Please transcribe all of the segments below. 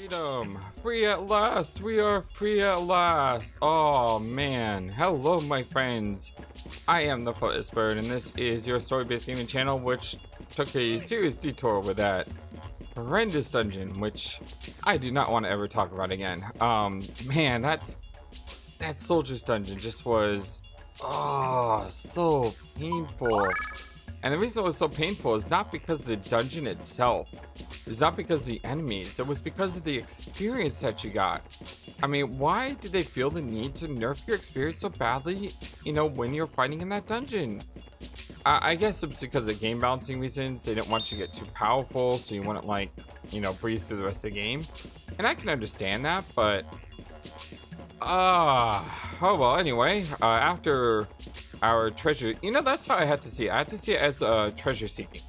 Freedom! Free at last! We are free at last! Oh man. Hello my friends. I am the FlightlessBird and this is your story-based gaming channel, which took a serious detour with that horrendous dungeon, which I do not want to ever talk about again. Man, that soldier's dungeon just was so painful. And the reason it was so painful is not because of the dungeon itself. It's not because of the enemies. It was because of the experience that you got. I mean, why did they feel the need to nerf your experience so badly, you know, when you're fighting in that dungeon? I guess it's because of game balancing reasons. They didn't want you to get too powerful, so you wouldn't, like, you know, breeze through the rest of the game. And I can understand that, but... oh well, anyway, after our treasure... You know, that's how I had to see it. I had to see it as treasure seeking.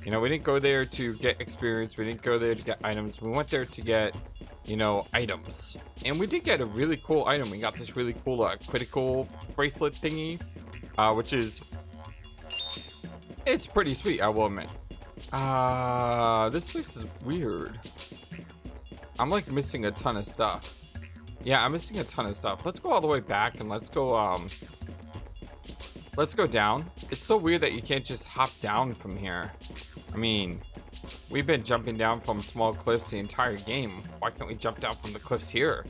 You know, we didn't go there to get experience. We didn't go there to get items. We went there to get, you know, items. And we did get a really cool item. We got this really cool critical bracelet thingy, which is... it's pretty sweet, I will admit. This place is weird. I'm like missing a ton of stuff. Yeah, I'm missing a ton of stuff. Let's go all the way back and let's go down. It's so weird that you can't just hop down from here. I mean, we've been jumping down from small cliffs the entire game. Why can't we jump down from the cliffs here?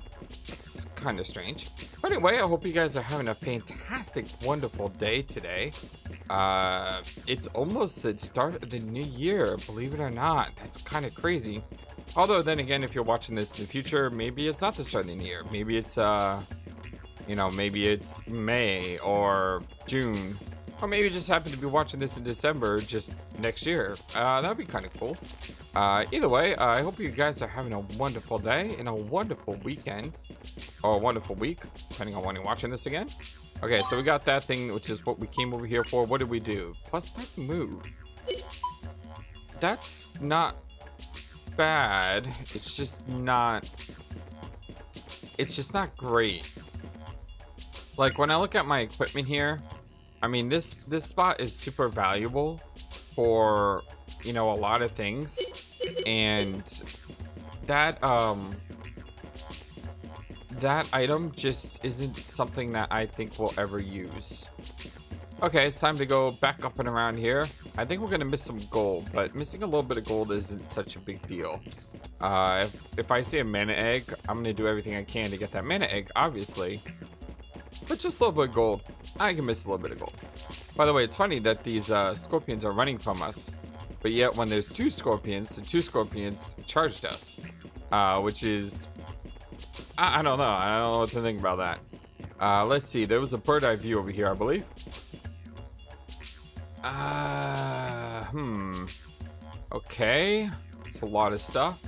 It's kind of strange. But anyway, I hope you guys are having a fantastic, wonderful day today. It's almost the start of the new year, believe it or not. That's kind of crazy. Although then again, if you're watching this in the future, maybe it's not the start of the new year. Maybe it's, you know, maybe it's May or June. Or maybe you just happen to be watching this in December just next year. That'd be kind of cool. Either way, I hope you guys are having a wonderful day and a wonderful weekend. Or a wonderful week, depending on when you're watching this again. Okay, so we got that thing, which is what we came over here for. What did we do? Plus type move. That's not bad. It's just not great. Like, when I look at my equipment here, I mean, this spot is super valuable for, you know, a lot of things, and that item just isn't something that I think we'll ever use. Okay, it's time to go back up and around here. I think we're gonna miss some gold, but missing a little bit of gold isn't such a big deal. If I see a mana egg, I'm gonna do everything I can to get that mana egg, obviously. But just a little bit of gold. I can miss a little bit of gold. By the way, it's funny that these scorpions are running from us, but yet when there's two scorpions, the two scorpions charged us, which is, I don't know. I don't know what to think about that. Let's see. There was a bird eye view over here, I believe. Okay. It's a lot of stuff.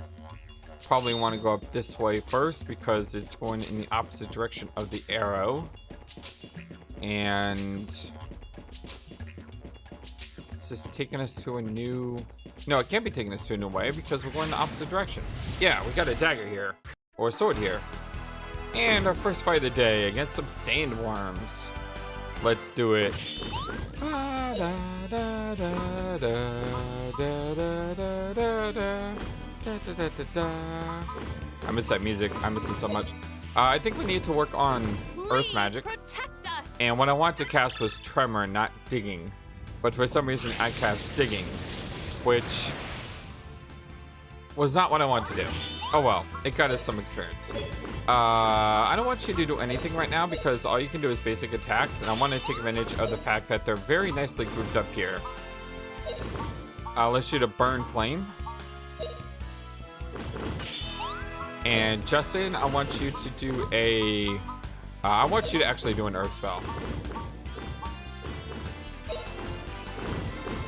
Probably want to go up this way first because it's going in the opposite direction of the arrow. And it's just taking us to a new... No, it can't be taking us to a new way because we're going the opposite direction. Yeah, we got a dagger here. Or a sword here. And our first fight of the day against some sandworms. Let's do it. I miss that music. I miss it so much. I think we need to work on earth magic. And what I wanted to cast was tremor, not digging. But for some reason I cast digging, which was not what I wanted to do. Oh well, it got us some experience. I don't want you to do anything right now because all you can do is basic attacks, and I want to take advantage of the fact that they're very nicely grouped up here. Let's shoot a burn flame. And Justin, I want you to do a... I want you to actually do an earth spell.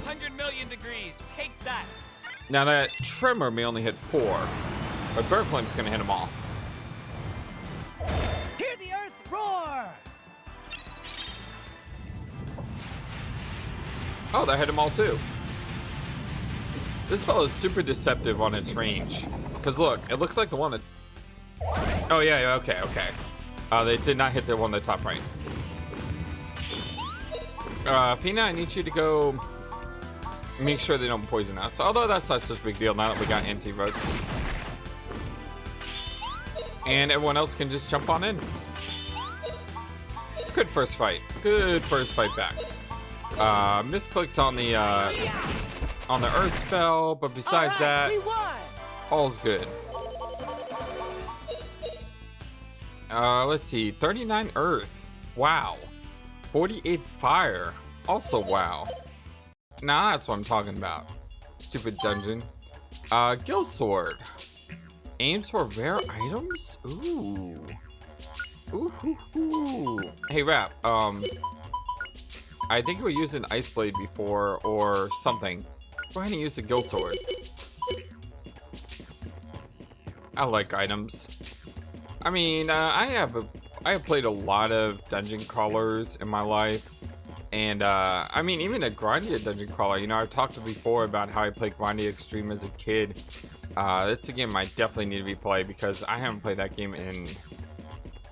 100 million degrees, take that. Now that tremor may only hit 4, but bird flame's gonna hit them all. Hear the earth roar. Oh, that hit them all too. This spell is super deceptive on its range. Cause look, it looks like the one that... Oh yeah, okay. They did not hit the one in the top right. Fina, I need you to go make sure they don't poison us. Although that's not such a big deal now that we got anti-roads. And everyone else can just jump on in. Good first fight. Good first fight back. Misclicked on the earth spell, but besides that, all's good. Let's see, 39 earth. Wow. 48 fire. Also wow. Nah, that's what I'm talking about. Stupid dungeon. Gill sword. Aims for rare items? Ooh. Ooh, ooh, ooh. Hey, Rap, I think we used an ice blade before or something. Go ahead and use the gill sword. I like items. I mean, I have played a lot of dungeon crawlers in my life. And, I mean, even a Grandia dungeon crawler. You know, I've talked before about how I played Grandia Extreme as a kid. That's a game I definitely need to replay because I haven't played that game in,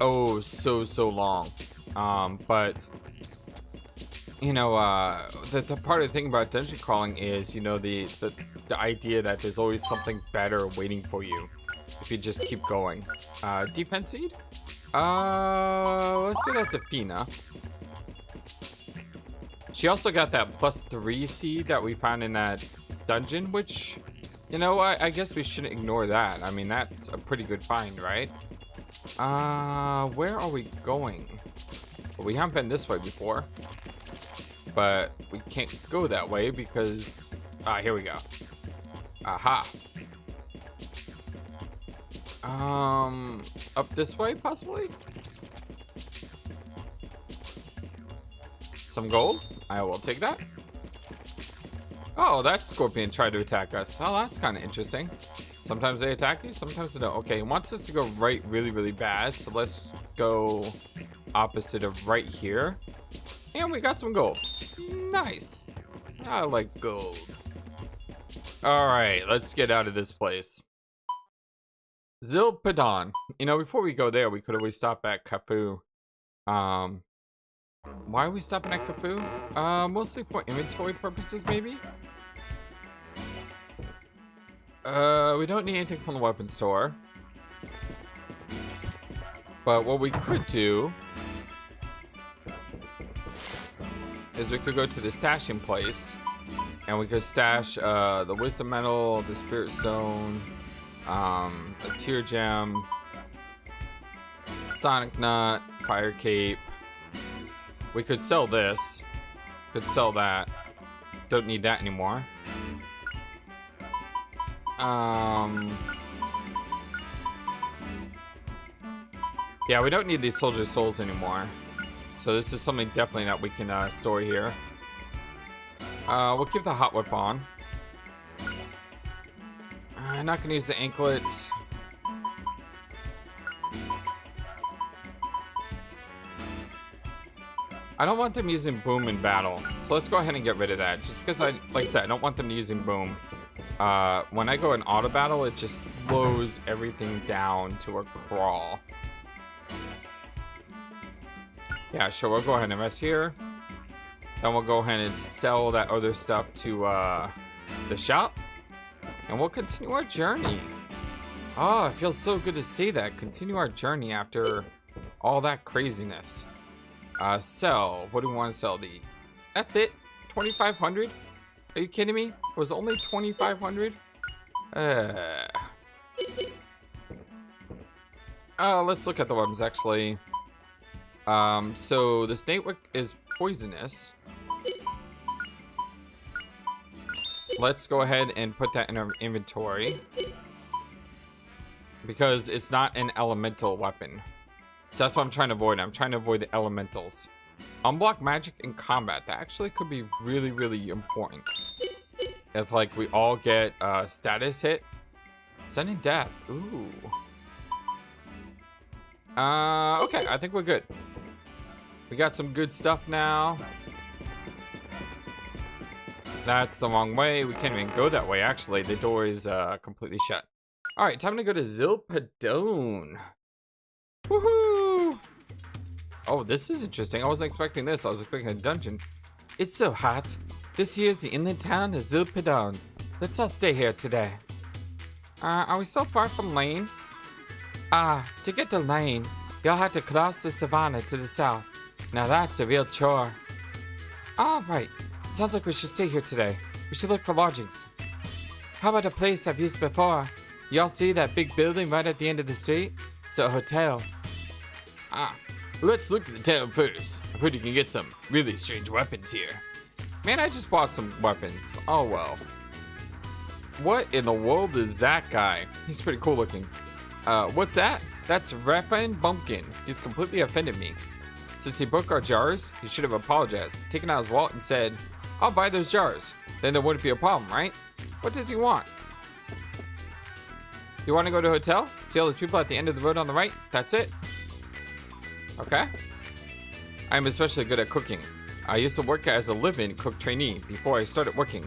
oh, so long. But, you know, the part of the thing about dungeon crawling is, you know, the idea that there's always something better waiting for you if you just keep going. Defense seed? Let's get that to Fina. She also got that +3 seed that we found in that dungeon, which, you know, I guess we shouldn't ignore that. I mean, that's a pretty good find, right? Where are we going? Well, we haven't been this way before. But we can't go that way because... here we go. Aha. Up this way, possibly? Some gold? I will take that. Oh, that scorpion tried to attack us. Oh, that's kind of interesting. Sometimes they attack you, sometimes they don't. Okay, it wants us to go right really bad. So let's go opposite of right here. And we got some gold. Nice. I like gold. Alright, let's get out of this place. Zil Padon. You know, before we go there, we could always stop at Cafu. Why are we stopping at Cafu? Mostly for inventory purposes, maybe? We don't need anything from the weapon store. But what we could do is we could go to the stashing place and we could stash the wisdom medal, the spirit stone, the tear gem, sonic nut, fire cape. We could sell this, could sell that, don't need that anymore. Yeah, we don't need these soldier souls anymore. So this is something definitely that we can store here. We'll keep the hot whip on. I'm not gonna use the anklet. I don't want them using boom in battle, so let's go ahead and get rid of that. Just because like I said, I don't want them using boom. When I go in auto battle, it just slows everything down to a crawl. Yeah, sure, we'll go ahead and rest here. Then we'll go ahead and sell that other stuff to the shop. And we'll continue our journey. Oh, it feels so good to see that. Continue our journey after all that craziness. Sell. What do we want to sell? That's it? 2,500? Are you kidding me? It was only 2,500? Let's look at the weapons, actually. So the snake wick is poisonous. Let's go ahead and put that in our inventory. Because it's not an elemental weapon. So that's what I'm trying to avoid. I'm trying to avoid the elementals. Unblock magic in combat. That actually could be really important. If like we all get status hit. Sudden death. Ooh. Okay, I think we're good. We got some good stuff now. That's the wrong way. We can't even go that way, actually. The door is completely shut. Alright, time to go to Zil Padon. Woohoo! Oh, this is interesting. I wasn't expecting this. I was expecting a dungeon. It's so hot. This here's the inland town of Zil Padon. Let's all stay here today. Are we so far from Lane? To get to Lane, you'll have to cross the savannah to the south. Now that's a real chore. Alright, sounds like we should stay here today. We should look for lodgings. How about a place I've used before? Y'all see that big building right at the end of the street? It's a hotel. Let's look at the town first. I've heard you can get some really strange weapons here. Man, I just bought some weapons. Oh well. What in the world is that guy? He's pretty cool looking. What's that? That's Raphael Bumpkin. He's completely offended me. Since he broke our jars, he should have apologized, taken out his wallet and said, I'll buy those jars. Then there wouldn't be a problem, right? What does he want? You want to go to a hotel? See all those people at the end of the road on the right? That's it. Okay. I'm especially good at cooking. I used to work as a live-in cook trainee before I started working.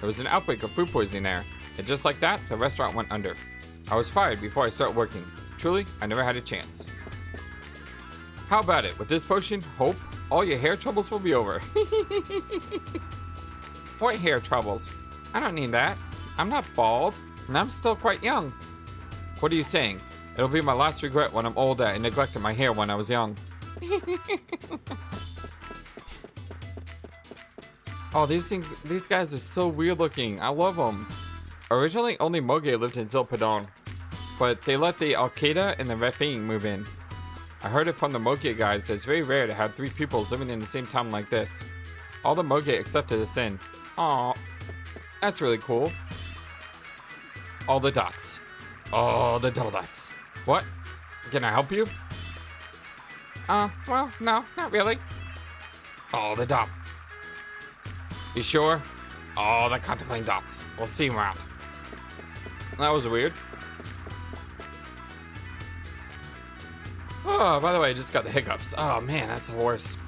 There was an outbreak of food poisoning there, and just like that, the restaurant went under. I was fired before I started working. Truly, I never had a chance. How about it? With this potion, hope, all your hair troubles will be over. What hair troubles? I don't need that. I'm not bald, and I'm still quite young. What are you saying? It'll be my last regret when I'm older and neglected my hair when I was young. Oh, these guys are so weird looking. I love them. Originally, only Moge lived in Zil Padon, but they let the Al-Qaeda and the Refing move in. I heard it from the Moge guys that it's very rare to have 3 peoples living in the same town like this. All the Moge accepted us in. Aw, that's really cool. All the dots. Oh, the double dots. What? Can I help you? Well, no, not really. Oh, the dots. You sure? Oh, the contemplating dots. We'll see him out. That was weird. Oh, by the way, I just got the hiccups. Oh, man, that's the worst.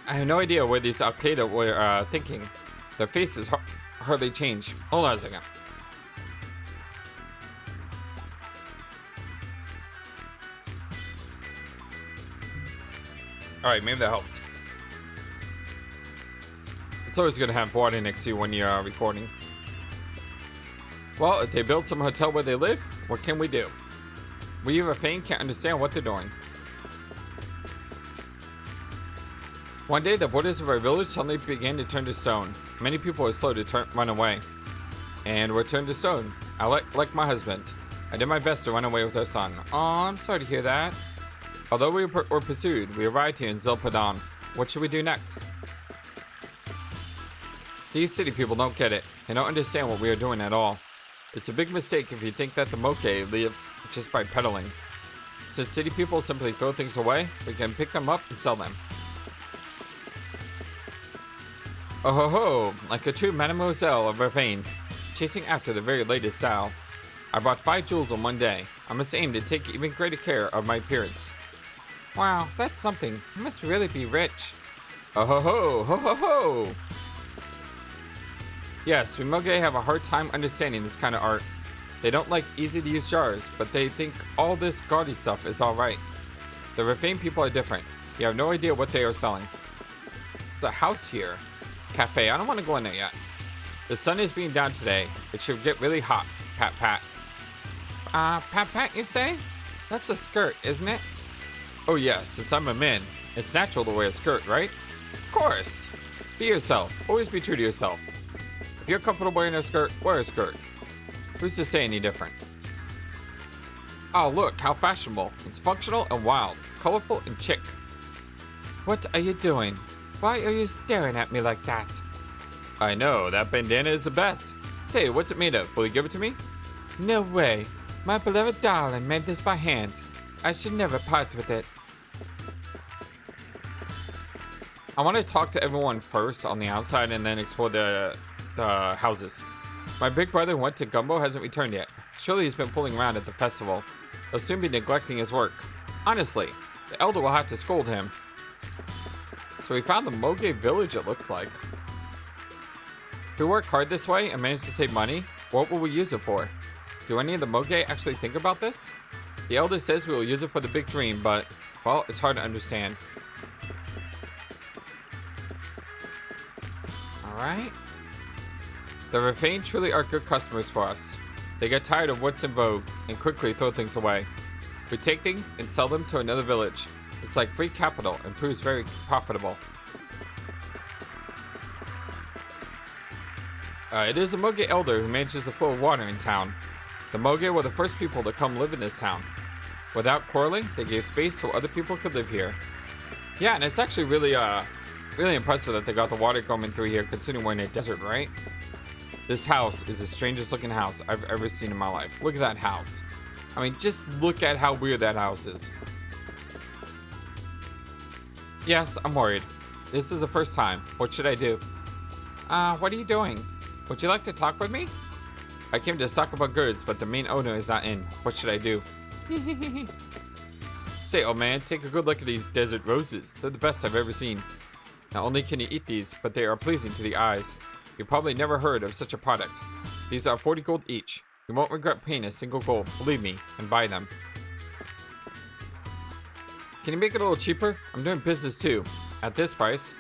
I have no idea where these Al-Qaeda were thinking. Their faces hardly change. Hold on a second. Alright, maybe that helps. It's always good to have water next to you when you're recording. Well, if they build some hotel where they live, what can we do? We of Fane can't understand what they're doing. One day, the borders of our village suddenly began to turn to stone. Many people were slow to run away, and were turned to stone. I like my husband. I did my best to run away with our son. Oh, I'm sorry to hear that. Although we were pursued, we arrived here in Zil Padon. What should we do next? These city people don't get it. They don't understand what we are doing at all. It's a big mistake if you think that the Moke live just by peddling. Since city people simply throw things away, we can pick them up and sell them. Oh ho ho, like a true mademoiselle of Ravine, chasing after the very latest style. I bought 5 jewels in one day. I must aim to take even greater care of my appearance. Wow, that's something. You must really be rich. Oh ho ho, ho ho ho! Yes, we Moge have a hard time understanding this kind of art. They don't like easy-to-use jars, but they think all this gaudy stuff is alright. The Ravine people are different. You have no idea what they are selling. There's a house here. Cafe, I don't want to go in there yet. The sun is being down today. It should get really hot. Pat pat. Pat pat, you say? That's a skirt, isn't it? Oh yes, since I'm a man, it's natural to wear a skirt, right? Of course. Be yourself. Always be true to yourself. If you're comfortable wearing a skirt, wear a skirt. Who's to say any different? Oh, look, how fashionable. It's functional and wild, colorful and chic. What are you doing? Why are you staring at me like that? I know, that bandana is the best. Say, what's it made of? Will you give it to me? No way. My beloved darling made this by hand. I should never part with it. I want to talk to everyone first on the outside and then explore the houses. My big brother went to Gumbo, hasn't returned yet. Surely he's been fooling around at the festival. He'll soon be neglecting his work. Honestly, the elder will have to scold him. So we found the Moge village, it looks like. If we work hard this way and manage to save money, what will we use it for? Do any of the Moge actually think about this? The elder says we will use it for the big dream, but, well, it's hard to understand. Alright. The Refane truly are good customers for us. They get tired of what's in vogue and quickly throw things away. We take things and sell them to another village. It's like free capital and proves very profitable. It is a Moge elder who manages the flow of water in town. The Moge were the first people to come live in this town. Without quarreling, they gave space so other people could live here. Yeah, and it's actually really impressive that they got the water coming through here, considering we're in a desert, right? This house is the strangest looking house I've ever seen in my life. Look at that house. I mean, just look at how weird that house is. Yes, I'm worried. This is the first time. What should I do? What are you doing? Would you like to talk with me? I came to stock about goods, but the main owner is not in. What should I do? Say, old man, take a good look at these desert roses. They're the best I've ever seen. Not only can you eat these, but they are pleasing to the eyes. You probably never heard of such a product. These are 40 gold each. You won't regret paying a single gold, believe me, and buy them. Can you make it a little cheaper? I'm doing business too. At this price,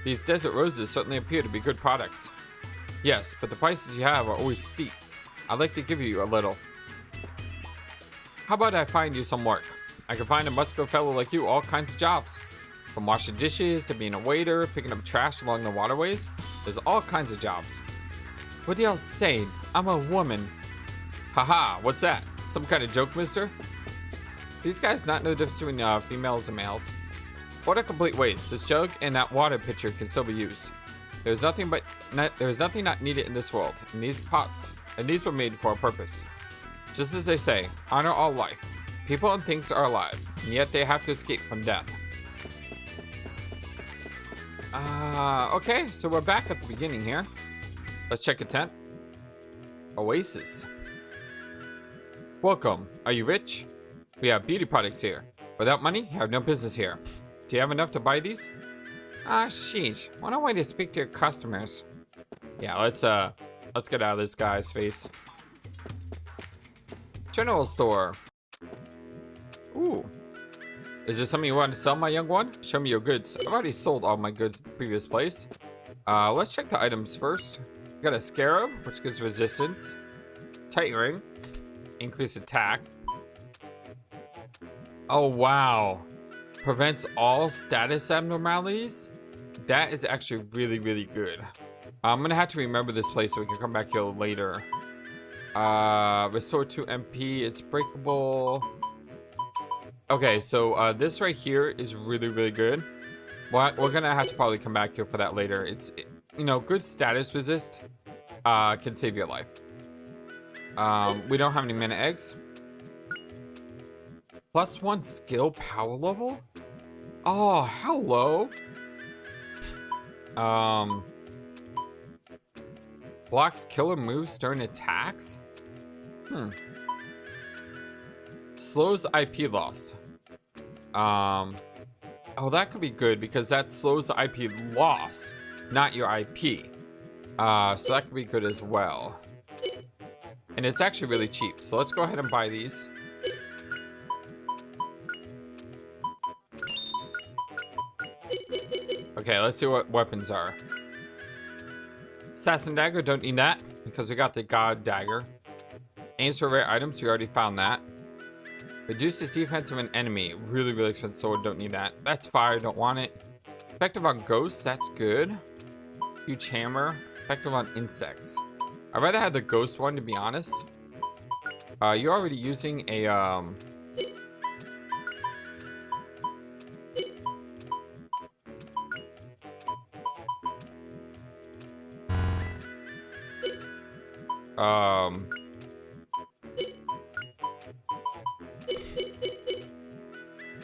these desert roses certainly appear to be good products. Yes, but the prices you have are always steep. I'd like to give you a little. How about I find you some work? I can find a muscular fellow like you all kinds of jobs. From washing dishes to being a waiter, picking up trash along the waterways. There's all kinds of jobs. What are y'all saying? I'm a woman. Haha, what's that? Some kind of joke, mister? These guys not know the difference between females and males. What a complete waste. This jug and that water pitcher can still be used. There's nothing not needed in this world. And these pots, and these were made for a purpose. Just as they say, honor all life. People and things are alive, and yet they have to escape from death. Okay, so we're back at the beginning here. Let's check a tent. Oasis. Welcome. Are you rich? We have beauty products here. Without money, you have no business here. Do you have enough to buy these? Sheesh. Why don't I wait to speak to your customers? Yeah, let's get out of this guy's face. General store. Ooh. Is there something you want to sell, my young one? Show me your goods. I've already sold all my goods at the previous place. Let's check the items first. We got a scarab, which gives resistance. Tight ring. Increased attack. Oh, wow. Prevents all status abnormalities? That is actually really, really good. I'm gonna have to remember this place so we can come back here later. Restore 2 MP. It's breakable. Okay, so this right here is really, really good. But we're gonna have to probably come back here for that later. It's, you know, good status resist can save your life. We don't have any mana eggs. +1 skill power level? Oh, hello. Blocks killer moves during attacks? Slows IP loss. Oh, that could be good because that slows the IP loss, not your IP. So that could be good as well. And it's actually really cheap. So let's go ahead and buy these. Okay, let's see what weapons are. Assassin dagger, don't need that because we got the god dagger. Aims for rare items, we already found that. Reduces defense of an enemy, really, really expensive sword, don't need that. That's fire, don't want it. Effective on ghosts, that's good. Huge hammer, effective on insects. I'd rather have the ghost one, to be honest. You're already using a,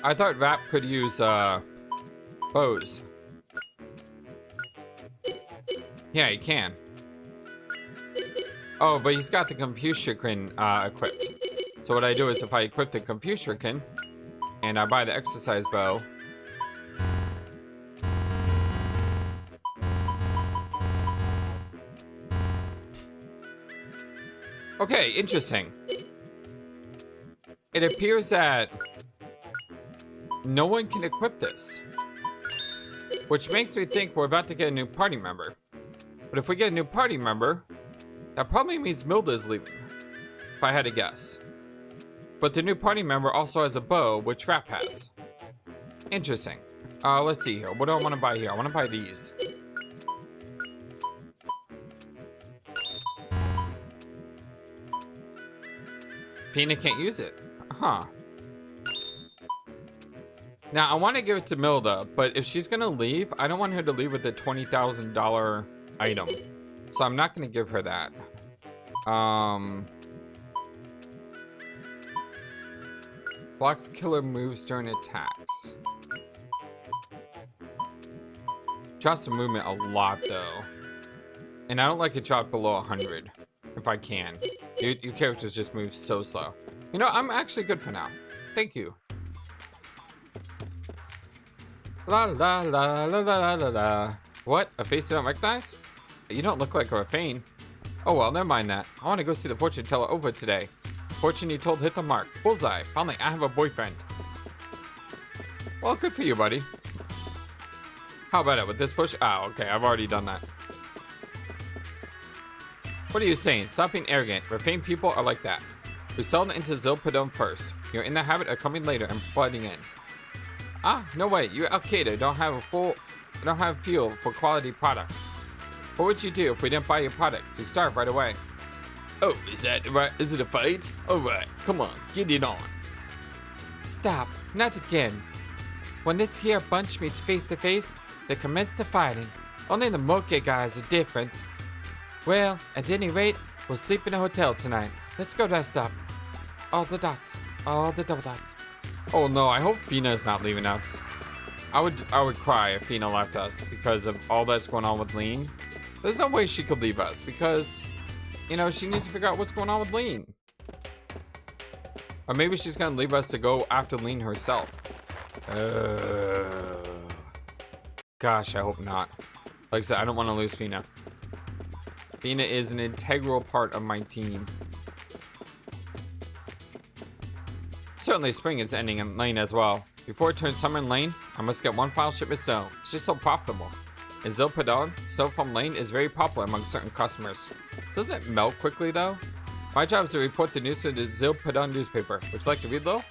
I thought Vap could use, bows. Yeah, he can. Oh, but he's got the Confucian equipped. So what I do is if I equip the Confucian and I buy the exercise bow. Okay, interesting. It appears that no one can equip this, which makes me think we're about to get a new party member. But if we get a new party member, that probably means Milda is leaving, if I had to guess. But the new party member also has a bow, which Rap has. Interesting. Let's see here. What do I want to buy here? I want to buy these. Pina can't use it. Huh. Now, I want to give it to Milda, but if she's going to leave, I don't want her to leave with a $20,000 item. So I'm not going to give her that. Blocks killer moves during attacks. Drops the movement a lot, though. And I don't like it dropped below 100, if I can. Your characters just move so slow. You know, I'm actually good for now. Thank you. La la la la la la la. What? A face you don't recognize? You don't look like a Rafane. Oh well, never mind that. I want to go see the fortune teller over today. Fortune you told hit the mark. Bullseye. Finally, I have a boyfriend. Well, good for you, buddy. How about it with this push? Oh, okay. I've already done that. What are you saying? Stop being arrogant. Rafane people are like that. We sold into Zil Padon first. You're in the habit of coming later and butting in. Ah, no way. You Al-Qaeda don't have a feel for quality products. What would you do if we didn't buy your products? You starve right away. Oh, is that right? Is it a fight? Alright, come on, get it on. Stop. Not again. When this here bunch meets face to face, they commence the fighting. Only the Moke guys are different. Well, at any rate, we'll sleep in a hotel tonight. Let's go rest up. All the dots. All the double dots. Oh no, I hope Fina is not leaving us. I would cry if Fina left us because of all that's going on with Lean. There's no way she could leave us because, you know, she needs to figure out what's going on with Lean. Or maybe she's gonna leave us to go after Lean herself. Gosh, I hope not. Like I said, I don't want to lose Fina. Fina is an integral part of my team. Certainly spring is ending in Lane as well. Before it turns summer in Lane, I must get one final shipment of snow. It's just so profitable. In Zil Padon, snow from Lane is very popular among certain customers. Doesn't it melt quickly though? My job is to report the news to the Zil Padon newspaper. Would you like to read though?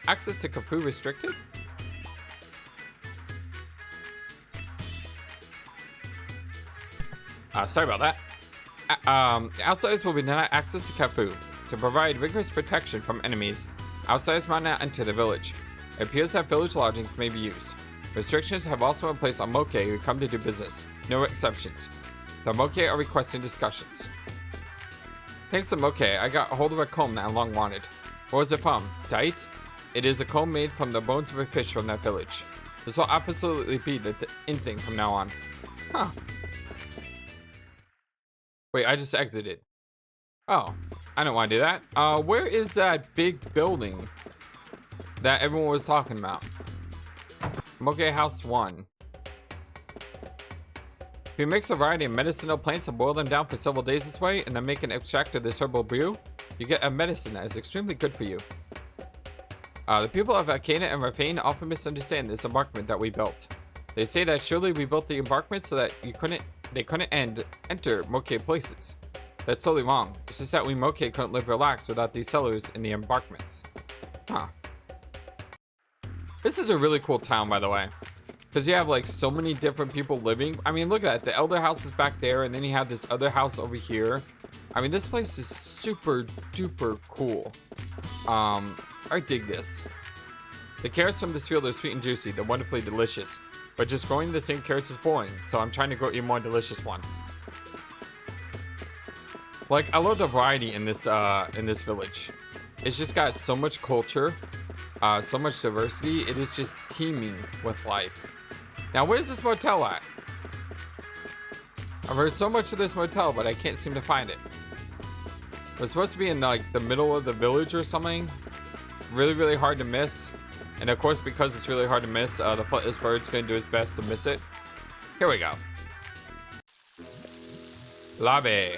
Access to Cafu restricted? Sorry about that. Outsiders will be denied access to Cafu. To provide rigorous protection from enemies, outsiders might not enter the village. It appears that village lodgings may be used. Restrictions have also been placed on Moke who come to do business. No exceptions. The Moke are requesting discussions. Thanks to Moke, I got a hold of a comb that I long wanted. Where was it from? Dite? It is a comb made from the bones of a fish from that village. This will absolutely be the in thing from now on. Huh. Wait, I just exited. Oh, I don't want to do that. Where is that big building that everyone was talking about? Moke House 1. If you mix a variety of medicinal plants and boil them down for several days this way, and then make an extract of this herbal brew, you get a medicine that is extremely good for you. The people of Arcana and Rafane often misunderstand this embankment that we built. They say that surely we built the embankment so that they couldn't enter Moke places. That's totally wrong. It's just that we Moke couldn't live relaxed without these cellars in the embankments. Huh. This is a really cool town, by the way. Because you have like so many different people living. I mean, look at that. The elder house is back there, and then you have this other house over here. I mean, this place is super duper cool. I dig this. The carrots from this field are sweet and juicy. They're wonderfully delicious. But just growing the same carrots is boring, so I'm trying to grow even more delicious ones. Like, I love the variety in this village. It's just got so much culture, so much diversity. It is just teeming with life. Now, where's this motel at? I've heard so much of this motel, but I can't seem to find it. It was supposed to be in like the middle of the village or something. Really, really hard to miss. And of course, because it's really hard to miss, the FlightlessBird's gonna do his best to miss it. Here we go. Lobby.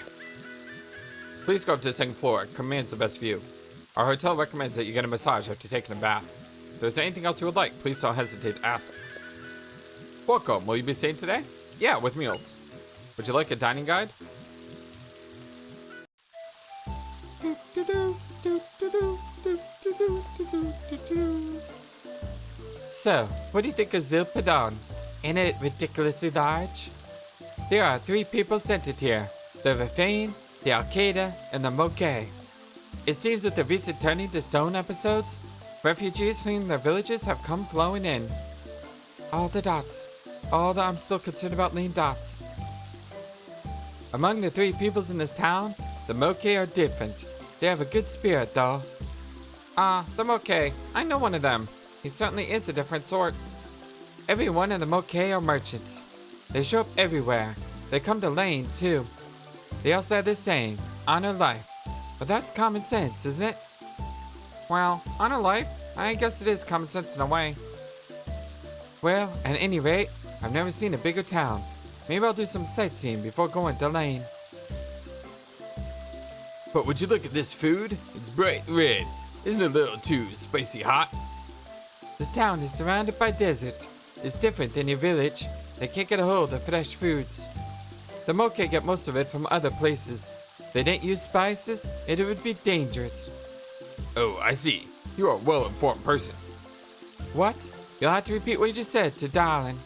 Please go up to the second floor. It commands the best view. Our hotel recommends that you get a massage after taking a bath. If there's anything else you would like, please don't hesitate to ask. Welcome. Will you be staying today? Yeah, with meals. Would you like a dining guide? So, what do you think of Zil Padon? Ain't it ridiculously large? There are 3 people centered here. The Refrain, the Al-Qaeda, and the Moke. It seems with the recent Turning to Stone episodes, refugees fleeing their villages have come flowing in. All the dots. All the I'm still concerned about lean dots. Among the 3 peoples in this town, the Moke are different. They have a good spirit though. The Moke. I know one of them. He certainly is a different sort. Everyone in the Moke are merchants. They show up everywhere. They come to Lane too. They also have this saying, honor life. But that's common sense, isn't it? Well, honor life? I guess it is common sense in a way. Well, at any rate, I've never seen a bigger town. Maybe I'll do some sightseeing before going to Lane. But would you look at this food? It's bright red. Isn't it a little too spicy hot? This town is surrounded by desert. It's different than your village. They can't get a hold of fresh foods. The Moke get most of it from other places. They didn't use spices, and it would be dangerous. Oh, I see. You are a well-informed person. What? You'll have to repeat what you just said to Darling.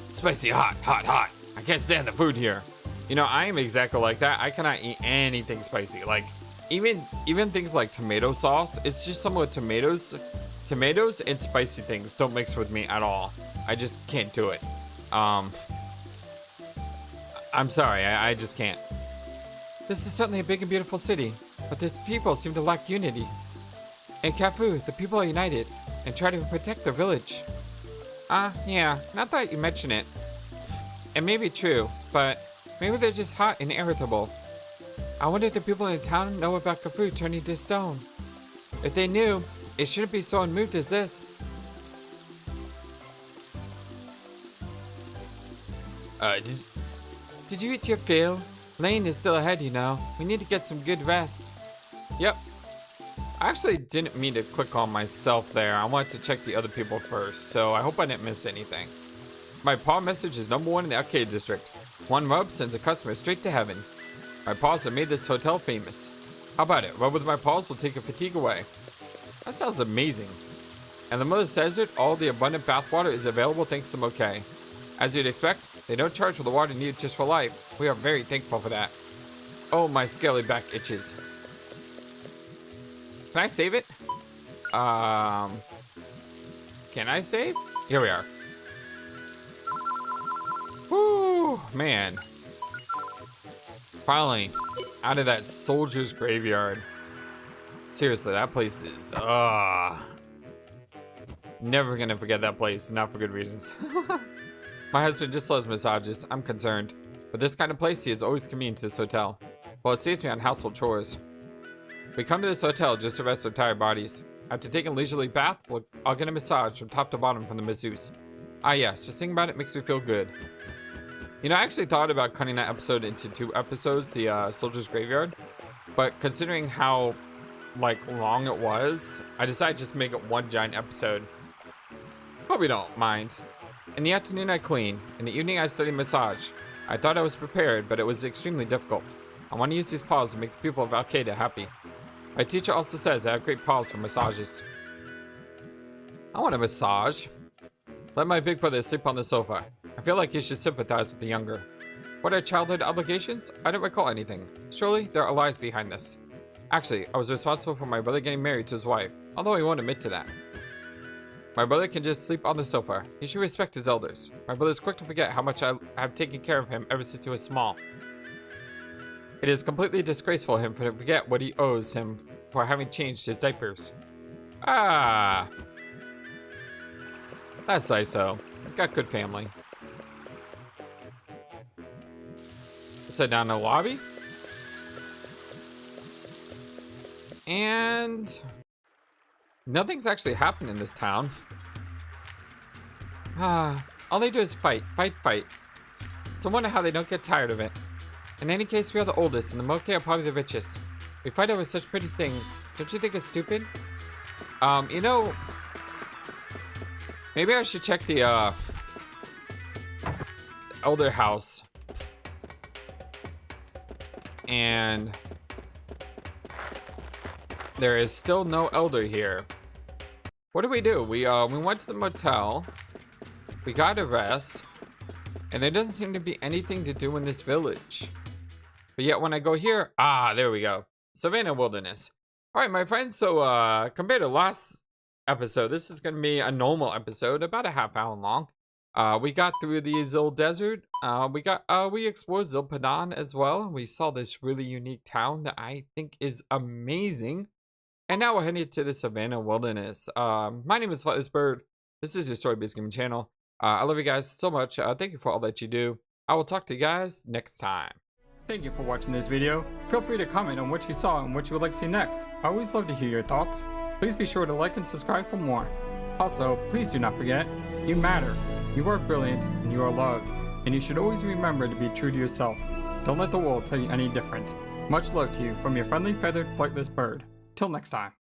Spicy hot, hot, hot. I can't stand the food here. You know, I am exactly like that. I cannot eat anything spicy. Like, even things like tomato sauce, it's just some with tomatoes and spicy things don't mix with me at all. I just can't do it. I'm sorry, I just can't. This is certainly a big and beautiful city, but the people seem to lack unity. In Cafu, the people are united and try to protect their village. Yeah, not that you mention it. It may be true, but maybe they're just hot and irritable. I wonder if the people in the town know about Cafu turning to stone. If they knew, it shouldn't be so unmoved as this. Did you eat your fill? Lane is still ahead, you know. We need to get some good rest. Yep. I actually didn't mean to click on myself there. I wanted to check the other people first, so I hope I didn't miss anything. My paw message is #1 in the arcade district. One rub sends a customer straight to heaven. My paws have made this hotel famous. How about it? Rub with my paws will take your fatigue away. That sounds amazing. And the Mother's Desert, all the abundant bathwater is available thanks to Moke. As you'd expect, they don't charge for the water needed just for life. We are very thankful for that. Oh, my scaly back itches. Can I save it? Can I save? Here we are. Woo, man. Finally, out of that soldier's graveyard. Seriously, that place is, never gonna forget that place, not for good reasons. My husband just loves massages. I'm concerned. For this kind of place, he is always convenient to this hotel. Well, it saves me on household chores. We come to this hotel just to rest our tired bodies. After taking a leisurely bath, I'll get a massage from top to bottom from the masseuse. Ah yes, just thinking about it makes me feel good. You know, I actually thought about cutting that episode into 2 episodes, the Soldier's Graveyard. But considering how, long it was, I decided just to make it one giant episode. Hope you don't mind. In the afternoon, I clean. In the evening, I study massage. I thought I was prepared, but it was extremely difficult. I want to use these paws to make the people of Al-Qaeda happy. My teacher also says I have great paws for massages. I want a massage. Let my big brother sleep on the sofa. I feel like he should sympathize with the younger. What are childhood obligations? I don't recall anything. Surely, there are lies behind this. Actually, I was responsible for my brother getting married to his wife, although he won't admit to that. My brother can just sleep on the sofa. He should respect his elders. My brother's quick to forget how much I have taken care of him ever since he was small. It is completely disgraceful of him to forget what he owes him for having changed his diapers. Ah! That's nice though. Got good family. Let's head down to the lobby. And nothing's actually happened in this town. All they do is fight, fight, fight. So I wonder how they don't get tired of it. In any case, we are the oldest, and the Moke are probably the richest. We fight over such pretty things. Don't you think it's stupid? You know, maybe I should check the, elder house. And there is still no elder here. What do? We went to the motel. We got a rest. And there doesn't seem to be anything to do in this village. But yet when I go here, there we go. Savannah Wilderness. Alright, my friends, so compared to last episode, this is gonna be a normal episode, about a half hour long. We got through the Zil Desert. We explored Zil Padon as well. We saw this really unique town that I think is amazing. And now we're headed to the Savannah Wilderness. My name is FlightlessBird. This is your story-based gaming channel. I love you guys so much. Thank you for all that you do. I will talk to you guys next time. Thank you for watching this video. Feel free to comment on what you saw and what you would like to see next. I always love to hear your thoughts. Please be sure to like and subscribe for more. Also, please do not forget, you matter. You are brilliant and you are loved. And you should always remember to be true to yourself. Don't let the world tell you any different. Much love to you from your friendly feathered flightless bird. Till next time.